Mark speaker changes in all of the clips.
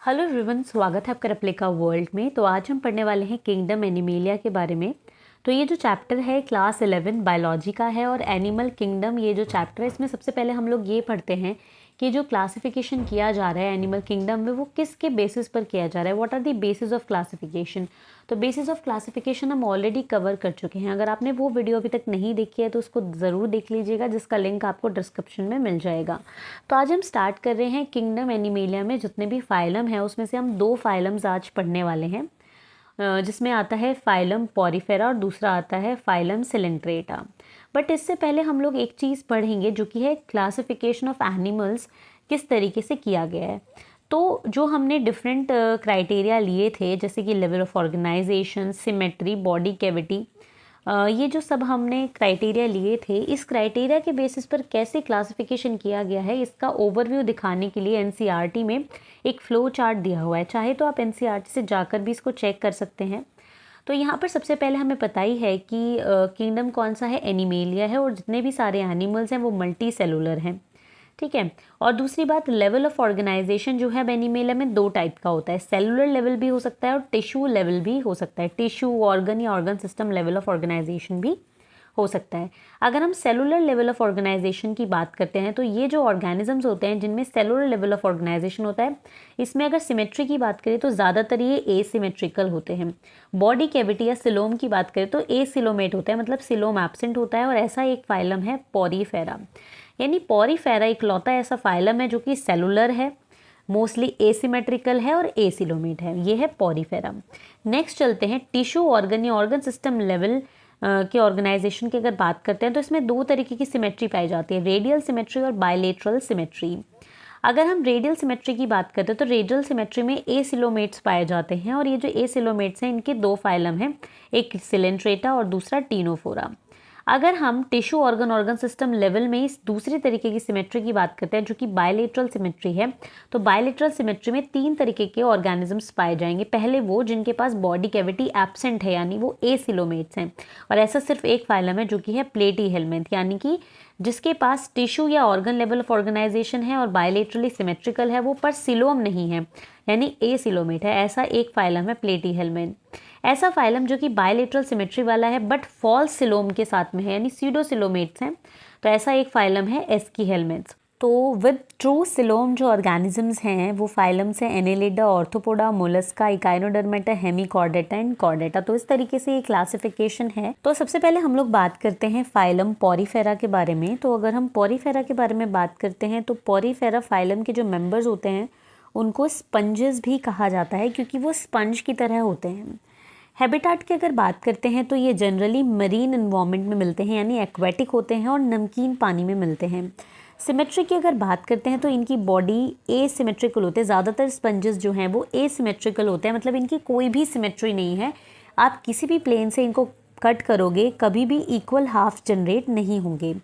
Speaker 1: Hello everyone, स्वागत है आपका रेप्लिका वर्ल्ड में। तो आज हम पढ़ने वाले हैं किंगडम एनिमेलिया के बारे में। तो ये जो चैप्टर है क्लास 11 बायोलॉजी का है और एनिमल किंगडम ये जो चैप्टर है इसमें सबसे पहले हम लोग ये पढ़ते हैं कि जो क्लासिफिकेशन किया जा रहा है एनिमल किंगडम में वो किसके बेसिस पर किया जा रहा है। What are the basis of classification. तो बेसिस ऑफ क्लासिफिकेशन हम ऑलरेडी कवर कर चुके हैं। अगर आपने वो वीडियो अभी तक नहीं देखी है तो उसको ज़रूर देख लीजिएगा, जिसका लिंक आपको डिस्क्रिप्शन में मिल जाएगा। तो आज हम स्टार्ट कर रहे हैं किंगडम एनिमेलिया में जितने भी फाइलम है उसमें से हम दो फाइलम्स आज पढ़ने वाले हैं, जिसमें आता है फाइलम पॉरीफेरा और दूसरा आता है फाइलम सिलेंट्रेटा। बट इससे पहले हम लोग एक चीज़ पढ़ेंगे जो कि है क्लासिफिकेशन ऑफ एनिमल्स किस तरीके से किया गया है। तो जो हमने डिफरेंट क्राइटेरिया लिए थे जैसे कि level of organisation, symmetry, body cavity, ये जो सब हमने क्राइटेरिया लिए थे, इस क्राइटेरिया के बेसिस पर कैसे क्लासिफिकेशन किया गया है इसका ओवरव्यू दिखाने के लिए एनसीईआरटी में एक फ्लो चार्ट दिया हुआ है। चाहे तो आप एनसीईआरटी से जाकर भी इसको चेक कर सकते हैं। तो यहाँ पर सबसे पहले हमें पता ही है कि किंगडम कौन सा है, एनिमेलिया है, और जितने भी सारे एनिमल्स हैं वो मल्टी सेलुलर हैं। ठीक है। और दूसरी बात, लेवल ऑफ ऑर्गेनाइजेशन जो है एनिमेलिया में दो टाइप का होता है। सेलुलर लेवल भी हो सकता है और टिश्यू लेवल भी हो सकता है। टिश्यू, ऑर्गन या organ system level of organisation भी हो सकता है। अगर हम सेलुलर लेवल ऑफ ऑर्गेनाइजेशन की बात करते हैं तो ये जो ऑर्गेनिजम्स होते हैं जिनमें सेलुलर लेवल ऑफ ऑर्गेनाइजेशन होता है, इसमें अगर सिमेट्री की बात करें तो ज़्यादातर ये एसिमेट्रिकल होते हैं। बॉडी कैविटी या सिलोम की बात करें तो एसिलोमेट होता है, मतलब सिलोम एब्सेंट होता है। और ऐसा एक फाइलम है पॉरीफेरा, यानी पॉरीफेरा इकलौता ऐसा फाइलम है जो कि सेलुलर है, मोस्टली एसिमेट्रिकल है और एसिलोमेट है। ये है पॉरीफेरा। नेक्स्ट चलते हैं टिश्यू, ऑर्गन या ऑर्गन सिस्टम लेवल के ऑर्गेनाइजेशन की अगर बात करते हैं तो इसमें दो तरीके की सिमेट्री पाई जाती है, रेडियल सिमेट्री और बायलेटरल सिमेट्री। अगर हम रेडियल सिमेट्री की बात करते हैं तो रेडियल सिमेट्री में एसिलोमेट्स पाए जाते हैं, और ये जो एसिलोमेट्स हैं इनके दो फाइलम हैं, एक सिलेंट्रेटा और दूसरा टीनोफोरा। अगर हम tissue, organ, organ system level में इस दूसरी तरीके की सिमेट्री की बात करते हैं जो कि बायलेटरल सिमेट्री है, तो बायलेटरल सिमेट्री में तीन तरीके के ऑर्गेनिजम्स पाए जाएंगे। पहले वो जिनके पास बॉडी कैविटी एब्सेंट है, यानी वो एसिलोमेट्स हैं, और ऐसा सिर्फ एक फाइलम है जो कि है प्लेटीहेल्मिन्थ, यानी कि जिसके पास टिश्यू या ऑर्गन लेवल ऑफ ऑर्गेनाइजेशन है और बायलेटरली सिमेट्रिकल है वो, पर सिलोम नहीं है यानी एसिलोमेट है। ऐसा एक फाइलम है प्लेटीहेल्मिन्थ। ऐसा फाइलम जो कि बायलेटरल सिमेट्री वाला है बट फॉल्स सिलोम के साथ में है, यानी स्यूडोसिलोमेट्स हैं, तो ऐसा एक फाइलम है एस्कीहेल्मिन्थ्स। तो विद ट्रू सिलोम जो ऑर्गेनिजम्स हैं वो फाइलम्स हैं Annelida, arthropoda, Mollusca, Echinodermata, Hemichordata and Chordata. तो इस तरीके से ये क्लासिफिकेशन है। तो सबसे पहले हम लोग बात करते हैं फाइलम पॉरीफेरा के बारे में। तो अगर हम पॉरीफेरा के बारे में बात करते हैं तो पॉरीफेरा फाइलम के जो मेंबर्स होते हैं उनको स्पंजेस भी कहा जाता है, क्योंकि वो स्पंज की तरह होते हैं। हैबिटाट की अगर बात करते हैं तो ये जनरली मरीन एनवायरनमेंट में मिलते हैं, यानी एक्वेटिक होते हैं और नमकीन पानी में मिलते हैं। सिमेट्री की अगर बात करते हैं तो इनकी बॉडी एसिमेट्रिकल होते हैं। ज़्यादातर स्पंजेस जो हैं वो एसिमेट्रिकल होते हैं, मतलब इनकी कोई भी सिमेट्री नहीं है। आप किसी भी प्लेन से इनको कट करोगे कभी भी इक्वल हाफ जनरेट नहीं होंगे।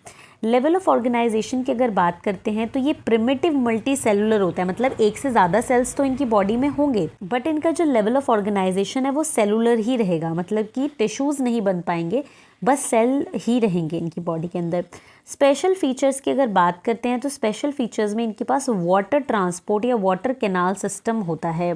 Speaker 1: लेवल ऑफ ऑर्गेनाइजेशन की अगर बात करते हैं तो ये प्रिमिटिव मल्टी सेलुलर होता है, मतलब एक से ज़्यादा सेल्स तो इनकी बॉडी में होंगे बट इनका जो लेवल ऑफ ऑर्गेनाइजेशन है वो सेलुलर ही रहेगा, मतलब कि टिश्यूज़ नहीं बन पाएंगे, बस सेल ही रहेंगे इनकी बॉडी के अंदर। स्पेशल फीचर्स की अगर बात करते हैं तो स्पेशल फीचर्स में इनके पास वाटर ट्रांसपोर्ट या वाटर कैनाल सिस्टम होता है।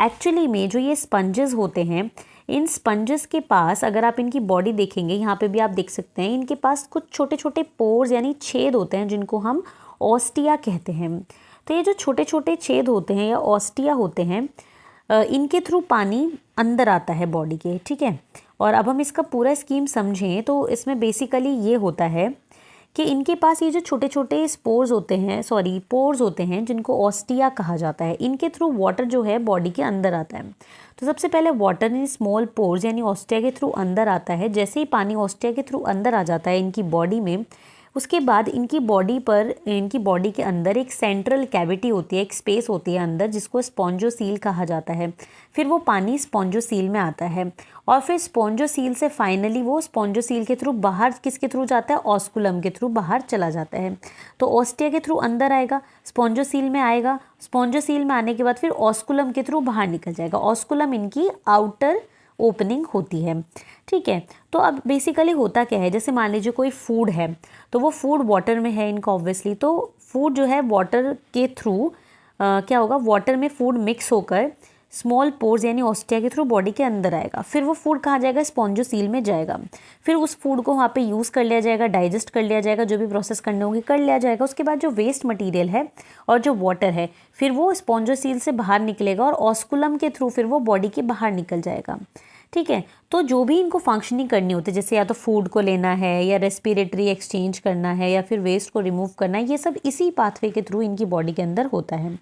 Speaker 1: एक्चुअली में जो ये स्पंजेस होते हैं, इन स्पंजेस के पास अगर आप इनकी बॉडी देखेंगे, यहाँ पे भी आप देख सकते हैं, इनके पास कुछ छोटे छोटे पोर्स यानी छेद होते हैं जिनको हम ऑस्टिया कहते हैं। तो ये जो छोटे छोटे छेद होते हैं या ऑस्टिया होते हैं, इनके थ्रू पानी अंदर आता है बॉडी के। ठीक है। और अब हम इसका पूरा स्कीम समझें तो इसमें बेसिकली ये होता है कि इनके पास ये जो छोटे छोटे पोर्स होते हैं जिनको ऑस्टिया कहा जाता है, इनके थ्रू वाटर जो है बॉडी के अंदर आता है। तो सबसे पहले वाटर इन स्मॉल पोर्स यानी ऑस्टिया के थ्रू अंदर आता है। जैसे ही पानी ऑस्टिया के थ्रू अंदर आ जाता है इनकी बॉडी में, उसके बाद इनकी बॉडी के अंदर एक सेंट्रल कैविटी होती है, एक स्पेस होती है अंदर, जिसको स्पॉन्जोसील कहा जाता है। फिर वो पानी स्पॉन्जोसील में आता है और फिर स्पॉन्जोसील से फाइनली वो स्पॉन्जोसील के थ्रू बाहर किसके थ्रू जाता है, ऑस्कुलम के थ्रू बाहर चला जाता है। तो ऑस्टिया के थ्रू अंदर आएगा, स्पॉन्जोसील में आएगा, स्पॉन्जोसील में आने के बाद फिर ऑस्कुलम के थ्रू बाहर निकल जाएगा। ऑस्कुलम इनकी आउटर ओपनिंग होती है। ठीक है। तो अब बेसिकली होता क्या है, जैसे मान लीजिए कोई फूड है तो वो फूड वाटर में है इनका ऑब्वियसली, तो फूड जो है वाटर के थ्रू क्या होगा, वाटर में फूड मिक्स होकर स्मॉल पोर्स यानी ऑस्टिया के थ्रू बॉडी के अंदर आएगा। फिर वो फूड कहाँ जाएगा, स्पॉन्जोसील में जाएगा। फिर उस फूड को वहाँ पे यूज़ कर लिया जाएगा, डाइजेस्ट कर लिया जाएगा, जो भी प्रोसेस करने होंगे कर लिया जाएगा। उसके बाद जो वेस्ट मटेरियल है और जो वाटर है फिर वो स्पॉन्जोसील से बाहर निकलेगा और ऑस्कुलम के थ्रू फिर वो बॉडी के बाहर निकल जाएगा। ठीक है, तो जो भी इनको फंक्शनिंग करनी होती है, जैसे या तो फूड को लेना है या रेस्पिरेटरी एक्सचेंज करना है या फिर वेस्ट को रिमूव करना है, ये सब इसी पाथवे के थ्रू इनकी बॉडी के अंदर होता है।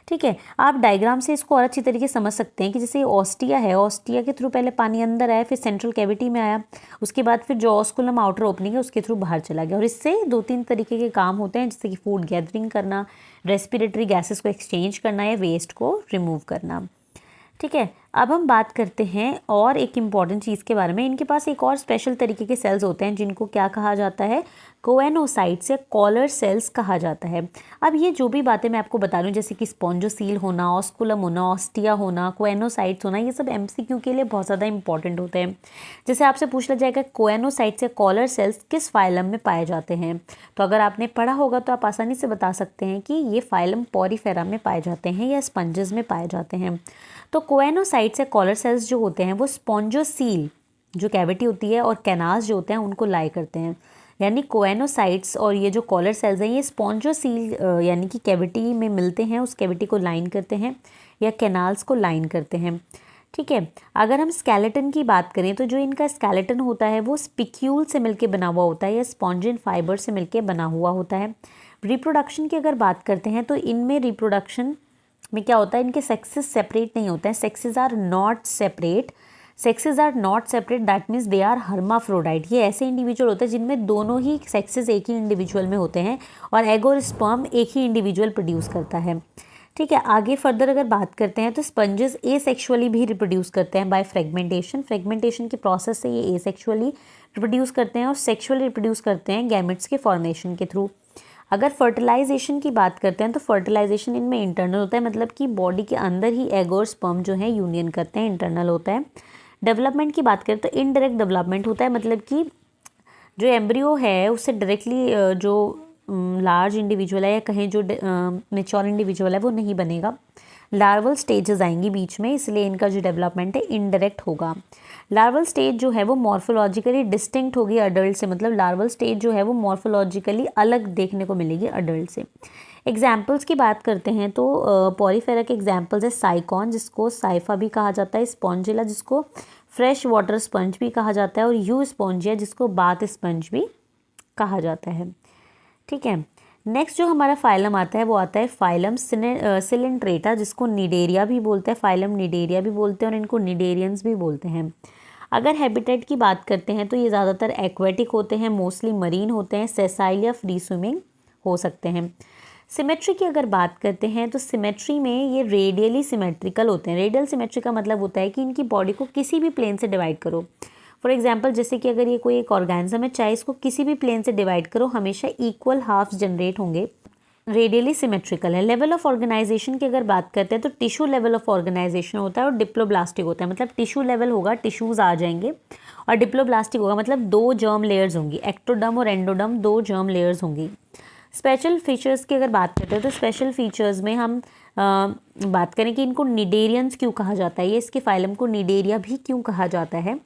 Speaker 1: ठीक है, आप डायग्राम से इसको और अच्छी तरीके से समझ सकते हैं कि जैसे ऑस्टिया है, ऑस्टिया के थ्रू पहले पानी अंदर आया, फिर सेंट्रल कैविटी में आया, उसके बाद फिर जो ऑस्कुलम आउटर ओपनिंग है उसके थ्रू बाहर चला गया। और इससे 2-3 तरीके के काम होते हैं, जैसे कि फूड गैदरिंग करना, रेस्पिरेटरी गैसेस को एक्सचेंज करना या वेस्ट को रिमूव करना। ठीक है, अब हम बात करते हैं और एक इम्पॉर्टेंट चीज़ के बारे में। इनके पास एक और स्पेशल तरीके के सेल्स होते हैं जिनको क्या कहा जाता है, कोएनोसाइट्स या कॉलर सेल्स कहा जाता है। अब ये जो भी बातें मैं आपको बता रही हूँ, जैसे कि स्पॉन्जोसील होना, ऑस्कुलम होना, ऑस्टिया होना, कोएनोसाइट्स होना, ये सब एमसीक्यू के लिए बहुत ज़्यादा इंपॉर्टेंट होते हैं। जैसे आपसे पूछ लिया जाएगा कोएनोसाइट्स या कॉलर सेल्स किस फाइलम में पाए जाते हैं, तो अगर आपने पढ़ा होगा तो आप आसानी से बता सकते हैं कि ये फाइलम पॉरीफेरा में पाए जाते हैं या स्पंजेस में पाए जाते हैं। तो कोएनोसाइट्स या कॉलर सेल्स जो होते हैं वो स्पॉन्जोसील जो कैविटी होती है और कैनाल्स जो होते हैं उनको लाई करते हैं। यानी कोएनोसाइट्स और ये जो कॉलर सेल्स हैं ये स्पॉन्जोसील यानी कि कैविटी में मिलते हैं, उस कैविटी को लाइन करते हैं या कैनाल्स को लाइन करते हैं। ठीक है, अगर हम स्केलेटन की बात करें तो जो इनका स्केलेटन होता है वो स्पिक्यूल से मिलके बना हुआ होता है या स्पॉन्जिन फाइबर से मिलके बना हुआ होता है। रिप्रोडक्शन की अगर बात करते हैं तो इनमें रिप्रोडक्शन में क्या होता है, इनके सेक्सेस सेपरेट नहीं होते हैं, sexes are not separate. Sexes are not separate that means they are hermaphrodite. ये ऐसे इंडिविजुअल होते हैं जिनमें दोनों ही सेक्सेस एक ही इंडिविजुअल में होते हैं और एग और स्पर्म एक ही इंडिविजुअल प्रोड्यूस करता है। ठीक है, आगे फर्दर अगर बात करते हैं तो स्पंजेस एसेक्सुअली भी रिप्रोड्यूस करते हैं बाय फ्रेगमेंटेशन। फ्रेगमेंटेशन के प्रोसेस से ये एसेक्सुअली रिप्रोड्यूस करते हैं और सेक्सुअली रिप्रोड्यूस करते हैं गैमेट्स के फॉर्मेशन के थ्रू। अगर फर्टिलाइजेशन की बात करते हैं तो फर्टिलाइजेशन इनमें इंटरनल होता है, मतलब कि बॉडी के अंदर ही एग और स्पर्म जो है यूनियन करते हैं, इंटरनल होता है। डेवलपमेंट की बात करें तो इनडायरेक्ट डेवलपमेंट होता है, मतलब कि जो एम्ब्रियो है उससे डायरेक्टली जो लार्ज इंडिविजुअल है या कहें जो मैच्योर इंडिविजुअल है वो नहीं बनेगा। लार्वल स्टेजेस आएंगी बीच में, इसलिए इनका जो डेवलपमेंट है इनडायरेक्ट होगा। लार्वल स्टेज जो है वो मॉर्फोलॉजिकली डिस्टिंक्ट होगी अडल्ट से, मतलब लार्वल स्टेज जो है वो मॉर्फोलॉजिकली अलग देखने को मिलेगी अडल्ट से। एग्जाम्पल्स की बात करते हैं तो पॉरीफेरा के एग्जाम्पल्स है साइकॉन जिसको साइफा भी कहा जाता है, स्पॉन्जिला जिसको फ्रेश वाटर स्पंज भी कहा जाता है और यू स्पॉन्जिया जिसको बाथ स्पंज भी कहा जाता है। ठीक है, नेक्स्ट जो हमारा फाइलम आता है वो आता है फाइलम सिलेंट्रेटा जिसको निडेरिया भी बोलते हैं, फाइलम निडेरिया भी बोलते हैं और इनको निडेरियंस भी बोलते हैं। अगर हैबिटेट की बात करते हैं तो ये ज़्यादातर एक्वेटिक होते हैं, मोस्टली मरीन होते हैं, सेसाइल या फ्री स्विमिंग हो सकते हैं। सिमेट्री की अगर बात करते हैं तो सिमेट्री में ये रेडियली सिमेट्रिकल होते हैं। रेडियल सिमेट्री का मतलब होता है कि इनकी बॉडी को किसी भी प्लेन से डिवाइड करो। फॉर एग्जाम्पल जैसे कि अगर ये कोई एक ऑर्गेनिज्म है, चाहे इसको किसी भी प्लेन से डिवाइड करो हमेशा इक्वल हाफ्स जनरेट होंगे, रेडियली सिमेट्रिकल है। लेवल ऑफ ऑर्गेनाइजेशन की अगर बात करते हैं तो टिश्यू लेवल ऑफ ऑर्गेनाइजेशन होता है और डिप्लोब्लास्टिक होता है, मतलब टिश्यू लेवल होगा, टिश्यूज आ जाएंगे, और डिप्लोब्लास्टिक होगा मतलब 2 जर्म लेयर्स होंगी, एक्टोडर्म और एंडोडर्म 2 जर्म लेयर्स होंगी। स्पेशल फीचर्स की अगर बात करते हैं तो स्पेशल फीचर्स में हम बात करें कि इनको निडेरियंस क्यों कहा जाता है, ये इसके फाइलम को निडेरिया भी क्यों कहा जाता है,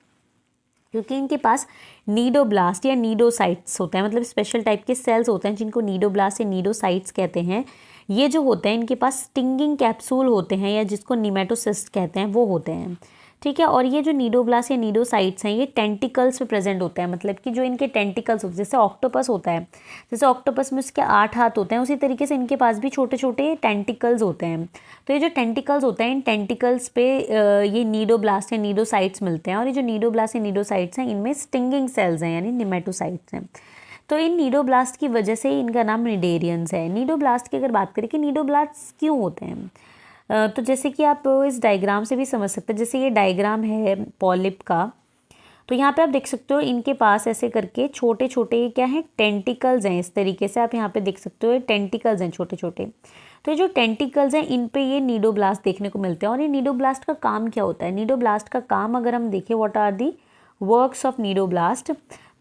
Speaker 1: क्योंकि इनके पास नीडोब्लास्ट या नीडोसाइट्स होते हैं, मतलब स्पेशल टाइप के सेल्स होते हैं जिनको नीडोब्लास्ट या नीडोसाइट्स कहते हैं। ये जो होते हैं इनके पास स्टिंगिंग कैप्सूल होते हैं या जिसको निमेटोसिस्ट कहते हैं वो होते हैं। ठीक है, और ये जो नीडोब्लास्ट या नीडोसाइट्स हैं ये टेंटिकल्स पे प्रेजेंट होते हैं, मतलब कि जो इनके टेंटिकल्स होते हैं, जैसे ऑक्टोपस होता है, जैसे ऑक्टोपस में उसके 8 हाथ होते हैं उसी तरीके से इनके पास भी छोटे छोटे टेंटिकल्स होते हैं। तो ये जो टेंटिकल्स होते हैं इन टेंटिकल्स पे ये नीडोब्लास्ट या नीडोसाइट्स मिलते हैं, और ये जो नीडोब्लास्ट या नीडोसाइट्स हैं इनमें स्टिंगिंग सेल्स हैं यानी निमेटोसाइट्स हैं। तो इन नीडोब्लास्ट की वजह से इनका नाम निडेरियंस है। नीडोब्लास्ट की अगर बात करें कि नीडोब्लास्ट क्यों होते हैं, तो जैसे कि आप इस डायग्राम से भी समझ सकते हैं, जैसे ये डायग्राम है पॉलिप का, तो यहाँ पे आप देख सकते हो इनके पास ऐसे करके छोटे छोटे क्या हैं, टेंटिकल्स हैं। इस तरीके से आप यहाँ पे देख सकते हो टेंटिकल्स हैं छोटे छोटे। तो ये जो टेंटिकल्स हैं इन पे ये नीडोब्लास्ट देखने को मिलते हैं। और ये नीडोब्लास्ट का काम क्या होता है, नीडोब्लास्ट का काम अगर हम देखें what are the works of cnidoblast,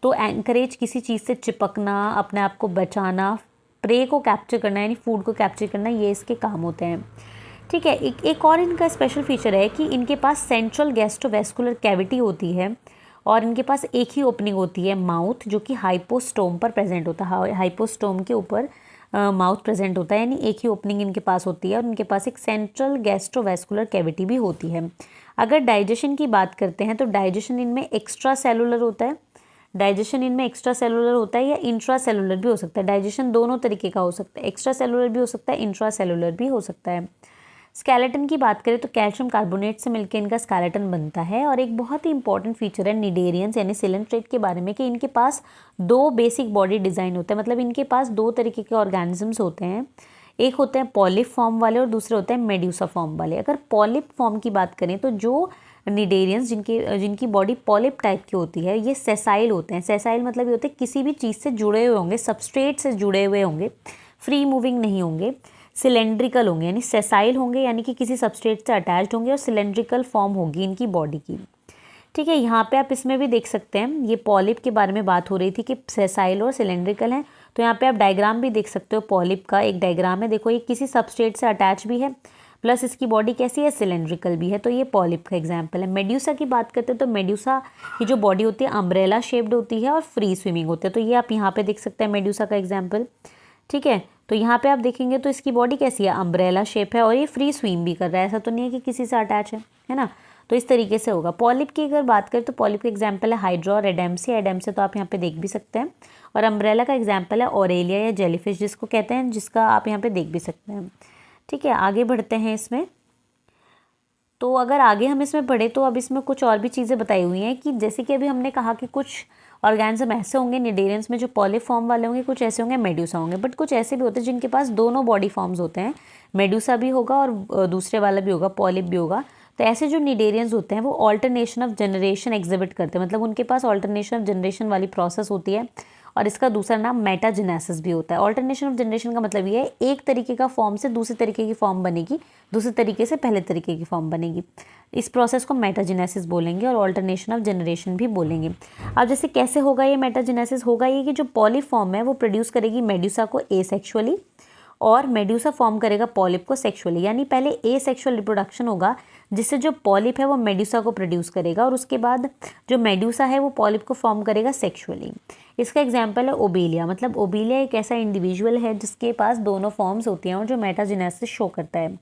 Speaker 1: तो एंकरेज किसी चीज़ से चिपकना, अपने आप को बचाना, प्रे को कैप्चर करना यानी फूड को कैप्चर करना, ये इसके काम होते हैं। ठीक है, एक और इनका स्पेशल फीचर है कि इनके पास सेंट्रल गैस्ट्रोवेस्कुलर कैविटी होती है और इनके पास एक ही ओपनिंग होती है माउथ, जो कि हाइपोस्टोम पर प्रेजेंट होता है। हाइपोस्टोम के ऊपर माउथ प्रेजेंट होता है, यानी एक ही ओपनिंग इनके पास होती है और इनके पास एक सेंट्रल गैस्ट्रोवेस्कुलर कैविटी भी होती है। अगर डाइजेशन की बात करते हैं तो डाइजेशन इनमें एक्स्ट्रा सेलुलर होता है, डाइजेशन इनमें एक्स्ट्रा सेलुलर होता है या इंट्रा सेलुलर भी हो सकता है। डाइजेशन दोनों तरीके का हो सकता है, एक्स्ट्रा सेलुलर भी हो सकता है, इंट्रा सेलुलर भी हो सकता है। स्केलेटन की बात करें तो कैल्शियम कार्बोनेट से मिलकर इनका स्केलेटन बनता है। और एक बहुत ही इंपॉर्टेंट फीचर है निडेरियंस यानी सिलेंट्रेट के बारे में कि इनके पास दो बेसिक बॉडी डिज़ाइन होते हैं, मतलब इनके पास दो तरीके के ऑर्गेनिजम्स होते हैं, एक होते हैं पॉलिप फॉर्म वाले और दूसरे होते हैं मेड्यूसा फॉर्म वाले। अगर पॉलिप फॉर्म की बात करें तो जो निडेरियंस जिनकी बॉडी पॉलिप टाइप की होती है ये सेसाइल होते हैं। सेसाइल मतलब ये होते हैं किसी भी चीज़ से जुड़े हुए होंगे, सबस्ट्रेट से जुड़े हुए होंगे, फ्री मूविंग नहीं होंगे, सिलेंड्रिकल होंगे यानी सेसाइल होंगे यानी कि किसी सबस्ट्रेट से अटैच्ड होंगे और सिलेंड्रिकल फॉर्म होगी इनकी बॉडी की। ठीक है, यहाँ पे आप इसमें भी देख सकते हैं, ये पॉलिप के बारे में बात हो रही थी कि सेसाइल और सिलेंड्रिकल हैं, तो यहाँ पे आप डायग्राम भी देख सकते हो। पॉलिप का एक डायग्राम है, देखो ये किसी सबस्ट्रेट से अटैच भी है प्लस इसकी बॉडी कैसी है, सिलेंड्रिकल भी है, तो ये पॉलिप का एग्जाम्पल है। मेड्यूसा की बात करते हैं तो मेड्यूसा की जो बॉडी होती है अम्ब्रेला शेप्ड होती है और फ्री स्विमिंग होती है, तो ये आप यहाँ पे देख सकते हैं मेड्यूसा का एग्जाम्पल। ठीक है, तो यहाँ पे आप देखेंगे तो इसकी बॉडी कैसी है, अम्ब्रेला शेप है और ये फ्री स्विम भी कर रहा है, ऐसा तो नहीं है कि किसी से अटैच है ना। तो इस तरीके से होगा। पॉलिप की अगर बात करें तो पॉलिप का एग्जाम्पल है हाइड्रा और एडेम्सी। एडेम्सी तो आप यहाँ पे देख भी सकते हैं, और अम्ब्रेला का एग्जाम्पल है ऑरेलिया या जेलीफिश जिसको कहते हैं, जिसका आप यहाँ पे देख भी सकते हैं। ठीक है, आगे बढ़ते हैं इसमें। तो अगर आगे हम इसमें पढ़े तो अब इसमें कुछ और भी चीज़ें बताई हुई हैं कि जैसे कि अभी हमने कहा कि कुछ ऑर्गेनिज्म ऐसे होंगे निडेरियंस में जो पॉलिप फॉर्म वाले होंगे, कुछ ऐसे होंगे मेड्यूसा होंगे, बट कुछ ऐसे भी होते हैं जिनके पास दोनों बॉडी फॉर्म्स होते हैं, मेड्यूसा भी होगा और दूसरे वाला भी होगा, पॉलिप भी होगा। तो ऐसे जो निडेरियंस होते हैं वो ऑल्टरनेशन ऑफ जनरेशन एग्जिबिट करते हैं, मतलब उनके पास ऑल्टरनेशन ऑफ जनरेशन वाली प्रोसेस होती है और इसका दूसरा नाम मेटाजेनेसिस भी होता है। ऑल्टरनेशन ऑफ जनरेशन का मतलब ये है एक तरीके का फॉर्म से दूसरे तरीके की फॉर्म बनेगी, दूसरे तरीके से पहले तरीके की फॉर्म बनेगी, इस प्रोसेस को मेटाजेनेसिस बोलेंगे और ऑल्टरनेशन ऑफ जनरेशन भी बोलेंगे। अब जैसे कैसे होगा ये मेटाजेनेसिस, होगा ये कि जो पॉलिप फॉर्म है वो प्रोड्यूस करेगी मेड्यूसा को एसेक्सुअली और मेड्यूसा फॉर्म करेगा पॉलिप को सेक्सुअली, यानी पहले एसेक्सुअल रिप्रोडक्शन होगा जिससे जो पॉलिप है वो मेड्यूसा को प्रोड्यूस करेगा और उसके बाद जो मेड्यूसा है वो पॉलिप को फॉर्म करेगा सेक्सुअली। इसका एग्जाम्पल है ओबेलिया, मतलब ओबेलिया एक ऐसा इंडिविजुअल है जिसके पास दोनों फॉर्म्स होती हैं और जो मेटाजेनेसिस शो करता है।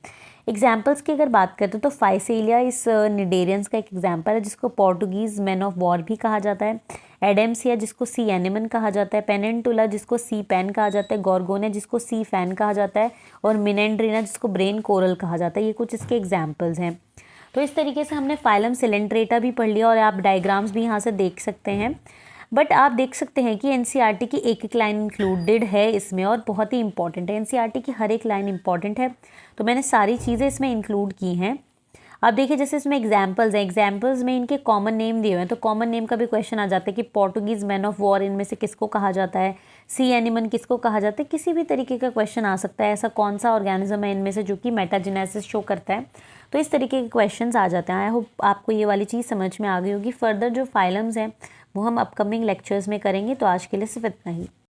Speaker 1: एग्जाम्पल्स की अगर बात करते हैं तो फाइसेलिया इस निडेरियंस का एक एग्जाम्पल है जिसको पोर्टुगीज मैन ऑफ वॉर भी कहा जाता है, एडेम्सिया जिसको सी एनिमन कहा जाता है, पेनिनटुला जिसको सी पेन कहा जाता है, गॉर्गोनिया जिसको सी फैन कहा जाता है और मिनेंड्रीना जिसको ब्रेन कोरल कहा जाता है। ये कुछ इसके एग्जाम्पल्स हैं। तो इस तरीके से हमने फाइलम सिलेंट्रेटा भी पढ़ लिया और आप डायग्राम्स भी यहाँ से देख सकते हैं। बट आप देख सकते हैं कि एनसीईआरटी की एक एक लाइन इंक्लूडेड है इसमें और बहुत ही इंपॉर्टेंट है। एनसीईआरटी की हर एक लाइन इंपॉर्टेंट है, तो मैंने सारी चीज़ें इसमें इंक्लूड की हैं। अब देखिए जैसे इसमें एग्जाम्पल्स हैं, एग्जाम्पल्स में इनके कॉमन नेम दिए हुए हैं, तो कॉमन नेम का भी क्वेश्चन आ जाता है कि पोर्टुगीज मैन ऑफ वॉर इनमें से किसको कहा जाता है, सी एनिमन किसको कहा जाता है, किसी भी तरीके का क्वेश्चन आ सकता है, ऐसा कौन सा ऑर्गेनिज्म है इनमें से जो कि मेटाजेनेसिस शो करता है। तो इस तरीके के क्वेश्चंस आ जाते हैं। आई होप आपको ये वाली चीज़ समझ में आ गई होगी। फर्दर जो फाइलम्स हैं वो हम अपकमिंग लेक्चर्स में करेंगे, तो आज के लिए सिर्फ इतना ही।